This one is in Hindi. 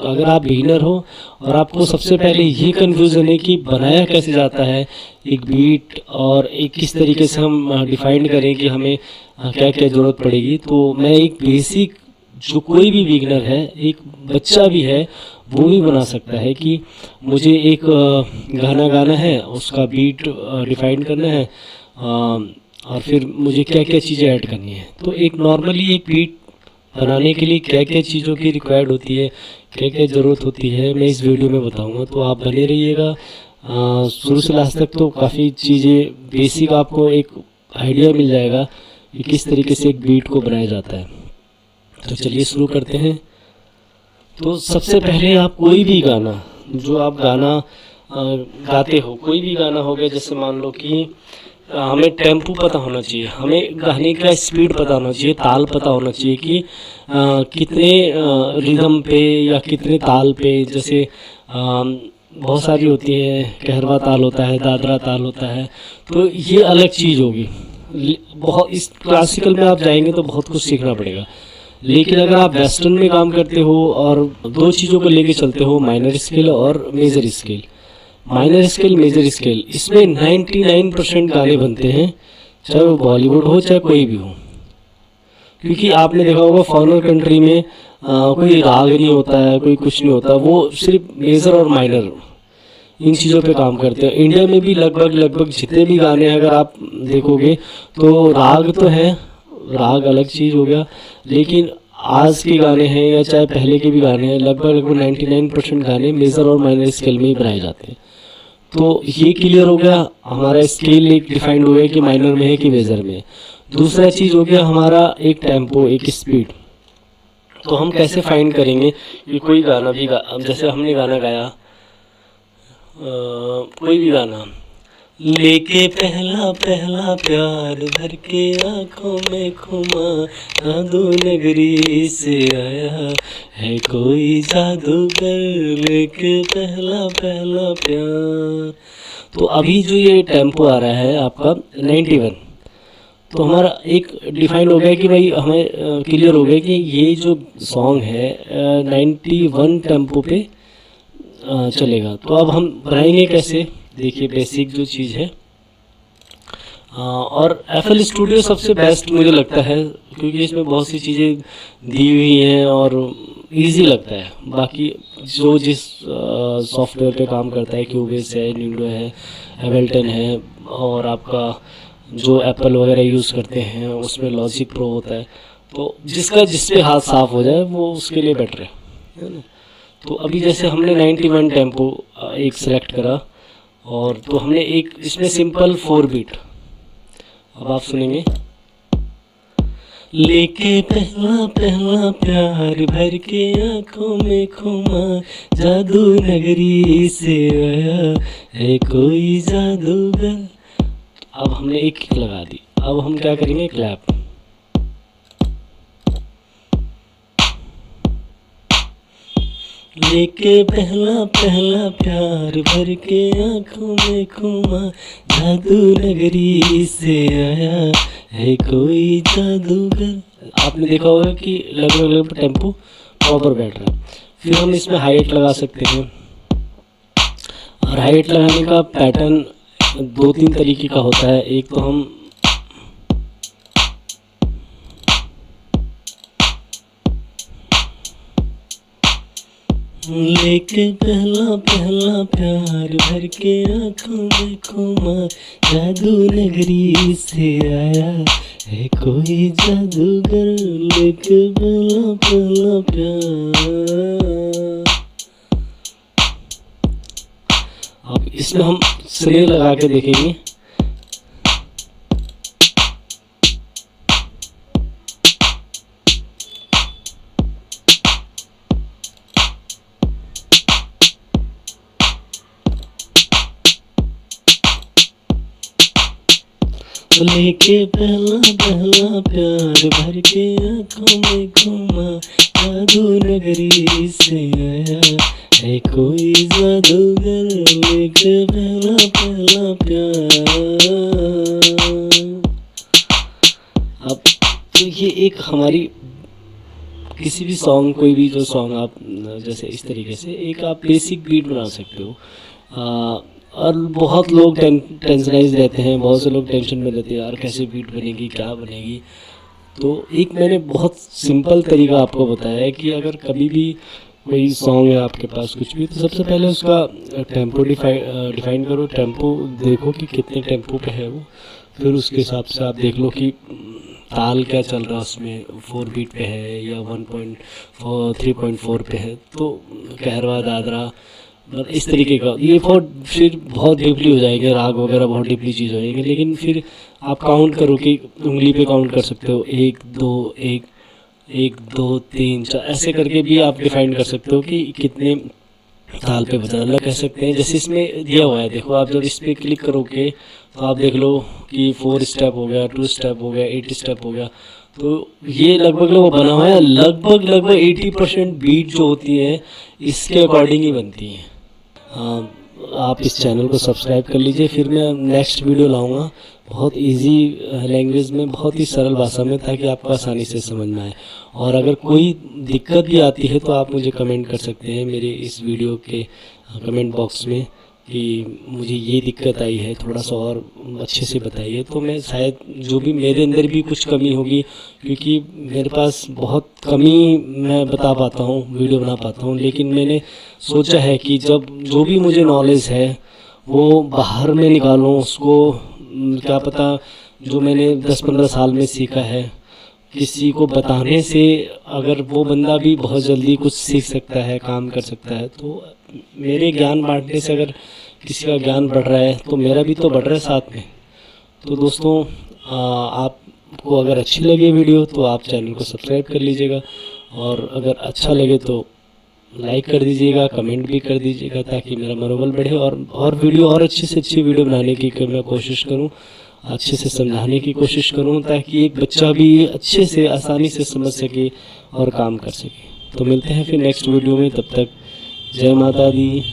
अगर आप बिगिनर हो और आपको सबसे पहले ये कन्फ्यूज़न है कि बनाया कैसे जाता है एक बीट और एक किस तरीके से हम डिफाइन करें कि हमें क्या क्या ज़रूरत पड़ेगी, तो मैं एक बेसिक जो कोई भी बिगिनर है, एक बच्चा भी है, वो भी बना सकता है कि मुझे एक गाना गाना है, उसका बीट डिफाइन करना है और फिर मुझे क्या क्या चीज़ें ऐड करनी है। तो एक नॉर्मली एक बीट बनाने के लिए क्या क्या चीज़ों की रिक्वायर्ड होती है, क्या क्या ज़रूरत होती है, मैं इस वीडियो में बताऊंगा। तो आप बने रहिएगा शुरू से लास्ट तक। तो काफ़ी चीज़ें बेसिक आपको एक आइडिया मिल जाएगा कि किस तरीके से एक बीट को बनाया जाता है। तो चलिए शुरू करते हैं। तो सबसे पहले आप कोई भी गाना, जो आप गाना गाते हो, कोई भी गाना हो गया, जैसे मान लो कि हमें टेम्पो पता होना चाहिए, हमें गाने का स्पीड पता होना चाहिए, ताल पता होना चाहिए कि कितने रिदम पे या कितने ताल पे, जैसे बहुत सारी होती है, कहरवा ताल होता है, दादरा ताल होता है, तो ये अलग चीज़ होगी। बहुत इस क्लासिकल में आप जाएंगे तो बहुत कुछ सीखना पड़ेगा। लेकिन अगर आप वेस्टर्न में काम करते हो और दो चीज़ों को लेके चलते हो, माइनर स्केल और major scale, minor scale major scale, इसमें 99% गाने बनते हैं, चाहे वो बॉलीवुड हो चाहे कोई भी हो। क्योंकि आपने देखा होगा फॉरेन कंट्री में कोई राग नहीं होता है, कोई कुछ नहीं होता, वो सिर्फ मेजर और माइनर इन चीज़ों पे काम करते हैं। इंडिया में भी लगभग जितने भी गाने हैं अगर आप देखोगे तो राग तो है, राग अलग चीज़ हो गया, लेकिन आज के गाने हैं या चाहे पहले के भी गाने हैं, लगभग 99% गाने मेजर और माइनर स्केल में ही बनाए जाते हैं। तो ये क्लियर हो गया, हमारा स्केल एक डिफाइंड हो गया कि माइनर में है कि मेजर में है। दूसरा चीज़ हो गया हमारा एक टेम्पो, एक स्पीड। तो हम कैसे फाइंड करेंगे कि कोई गाना भी जैसे हमने गाना गाया, कोई भी गाना, लेके पहला पहला प्यार भर के आंखों में खुमा, जादू नगरी से आया है कोई जादूगर, लेके पहला पहला प्यार। तो अभी जो ये टेम्पो आ रहा है आपका 91, तो हमारा एक डिफाइन हो गया कि भाई हमें क्लियर हो गया कि ये जो सॉन्ग है 91 टेम्पो पे चलेगा। तो अब हम बनाएंगे कैसे, देखिए बेसिक जो चीज़ है, और FL स्टूडियो सबसे बेस्ट मुझे लगता है, क्योंकि इसमें बहुत सी चीज़ें दी हुई हैं और इजी लगता है। बाकी जो जिस सॉफ्टवेयर पे काम करता है, क्यूबेस है, निंडो है, एबल्टन है, और आपका जो एप्पल वगैरह यूज़ करते हैं उसमें लॉजिक प्रो होता है, तो जिसका जिस पे हाथ साफ हो जाए वो उसके लिए बेटर है ना। तो अभी जैसे हमने 91 टेम्पो एक सेलेक्ट करा, और तो हमने एक इसमें सिंपल 4 बीट, अब आप सुनेंगे, लेके पहला पहला प्यार भर के आंखों में खुमा, जादू नगरी से आया है कोई जादूगर। अब हमने एक किक लगा दी, अब हम क्या करेंगे, क्लैप। लेके पहला पहला प्यार भर के आंखों में खुमा, जादू नगरी से आया है कोई जादूगर। आपने देखा होगा कि लगभग टेम्पो प्रॉपर बैठ रहा है। फिर हम इसमें हाइट लगा सकते हैं, और हाइट लगाने का पैटर्न 2-3 तरीके का होता है। एक तो हम लेके पहला पहला प्यार भर के आंखों में खुमा, जादू नगरी से आया है कोई जादूगर, लेके पहला पहला प्यार। अब इसमें हम स्नेर लगा के देखेंगे, लेके पहला पहला प्यार भर के आंखों में घुमा, जादू नगरी से आया है कोई जादूगर, लेके पहला पहला प्यार। अब तो ये एक हमारी किसी भी सॉन्ग, कोई भी जो सॉन्ग आप जैसे इस तरीके से एक आप बेसिक बीट बना सकते हो। और बहुत लोग टेंशनाइज रहते हैं, बहुत से लोग टेंशन में रहते हैं यार कैसे बीट बनेगी, क्या बनेगी। तो एक मैंने बहुत सिंपल तरीका आपको बताया है कि अगर कभी भी कोई सॉन्ग है आपके पास कुछ भी, तो सबसे पहले उसका टेम्पो डिफाइन करो। टेम्पो देखो कि कितने टेम्पो पे है वो, फिर उसके हिसाब से आप देख लो कि ताल क्या चल रहा है उसमें, 4 बीट पे है या 1.4 3.4 पे है। तो कहरवा, दादरा, इस तरीके का ये फिर बहुत डीपली हो जाएंगे, राग वगैरह बहुत डीपली चीज़ हो जाएंगे। लेकिन फिर आप काउंट करो कि उंगली पे काउंट कर सकते हो, 1 2 1 1 2 3 4 ऐसे करके भी आप डिफाइन कर सकते हो कि कितने ताल पे बजाना कह सकते हैं। जैसे इसमें दिया हुआ है, देखो आप जब इस पर क्लिक करोगे तो आप देख लो कि 4 स्टेप हो गया, 2 स्टेप हो गया, 8 स्टेप हो गया। तो ये लगभग वो बना हुआ है, लगभग 80% बीट जो होती है इसके अकॉर्डिंग ही बनती है। आप इस चैनल को सब्सक्राइब कर लीजिए, फिर मैं नेक्स्ट वीडियो लाऊंगा बहुत इजी लैंग्वेज में, बहुत ही सरल भाषा में, ताकि आपको आसानी से समझ में आए। और अगर कोई दिक्कत भी आती है तो आप मुझे कमेंट कर सकते हैं मेरे इस वीडियो के कमेंट बॉक्स में कि मुझे ये दिक्कत आई है, थोड़ा सा और अच्छे से बताइए। तो मैं शायद जो भी मेरे अंदर भी कुछ कमी होगी, क्योंकि मेरे पास बहुत कमी मैं बता पाता हूँ, वीडियो बना पाता हूँ। लेकिन मैंने सोचा है कि जब जो भी मुझे नॉलेज है वो बाहर में निकालूँ उसको। क्या पता जो मैंने 10-15 साल में सीखा है किसी को बताने से अगर वो बंदा भी बहुत जल्दी कुछ सीख सकता है, काम कर सकता है। तो मेरे ज्ञान बांटने से अगर किसी का ज्ञान बढ़ रहा है तो मेरा भी तो बढ़ रहा है साथ में। तो दोस्तों आपको अगर अच्छी लगे वीडियो तो आप चैनल को सब्सक्राइब कर लीजिएगा, और अगर अच्छा लगे तो लाइक कर दीजिएगा, कमेंट भी कर दीजिएगा, ताकि मेरा मनोबल बढ़े और वीडियो और अच्छी से अच्छी वीडियो बनाने की मैं कोशिश करूं, अच्छे से समझाने की कोशिश करूं, ताकि एक बच्चा भी अच्छे से आसानी से समझ सके और काम कर सके। तो मिलते हैं फिर नेक्स्ट वीडियो में, तब तक जय माता दी।